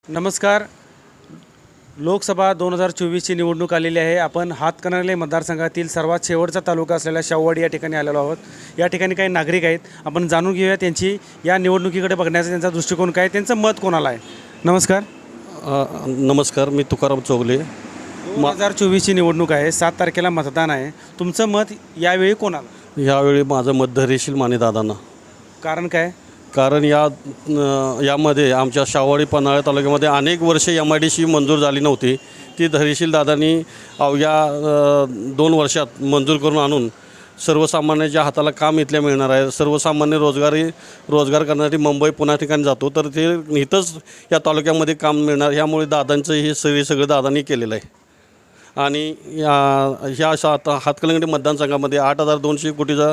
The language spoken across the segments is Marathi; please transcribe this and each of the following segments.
नमस्कार. लोकसभा 2024ची निवडणूक आलेली आहे. आपण हातकणंगले मतदारसंघातील सर्वात शेवटचा तालुका असलेल्या शाहूवाडी या ठिकाणी आलेलो आहोत. या ठिकाणी काही नागरिक आहेत. आपण जाणून घेऊया त्यांची या निवडणुकीकडे बघण्याचा त्यांचा दृष्टिकोन काय, त्यांचं मत कोणाला आहे. नमस्कार. नमस्कार, मी तुकाराम चौगले. 2024ची निवडणूक आहे. 7 तारखेला मतदान आहे. तुमचं मत यावेळी कोणाला? यावेळी माझं मत धैर्यशील माने दादांना. कारण काय? कारण यामध्ये आमच्या शाहूवाडी पन्हाळा तालुक्यामध्ये अनेक वर्षे MIDC मंजूर झाली नव्हती. ती धैर्यशील दादांनी अवघ्या 2 वर्षात मंजूर करून आणून सर्वसामान्यांच्या हाताला काम इथल्या मिळणार आहे. सर्वसामान्य रोजगार करण्यासाठी मुंबई पुण्या ठिकाणी जातो, तर ते इथंच या तालुक्यामध्ये काम मिळणार. ह्यामुळे दादांचं हे सगळं दादांनी केलेलं आहे. आणि ह्या हातकणंगले मतदारसंघामध्ये 8,200 कोटीचा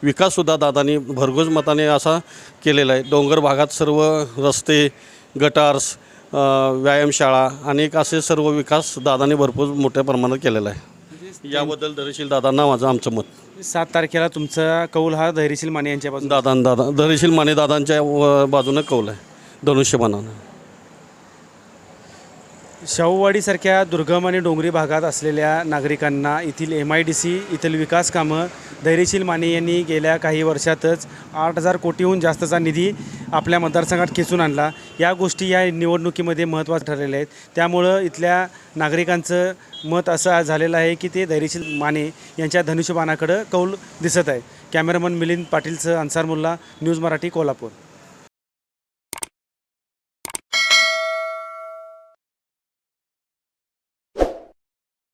विकाससुद्धा दादांनी भरघोस मताने असा केलेला आहे. डोंगर भागात सर्व रस्ते, गटार्स, व्यायामशाळा अनेक असे सर्व विकास दादांनी भरपूर मोठ्या प्रमाणात केलेला आहे. याबद्दल धैर्यशील दादांना आमचं मत. 7 तारखेला तुमचा कौल हा धैर्यशील माने यांच्या बाजूने. धैर्यशील माने दादांच्या बाजूनं कौल आहे, धनुष्यबाणानं. शाहूवाडीसारख्या दुर्गम आणि डोंगरी भागात असलेल्या नागरिकांना येथील MIDC येथील विकास कामं धैर्यशील माने यांनी गेल्या काही वर्षातच 8,000 कोटीहून जास्तचा निधी आपल्या मतदारसंघात खेचून आणला. या गोष्टी या निवडणुकीमध्ये महत्त्वाच्या ठरलेल्या आहेत. त्यामुळं इथल्या नागरिकांचं मत असं झालेलं आहे की ते धैर्यशील माने यांच्या धनुष्यबाणाकडं कौल दिसत आहे. कॅमेरामन मिलिंद पाटीलसह अन्सार मुल्ला, न्यूज मराठी, कोल्हापूर.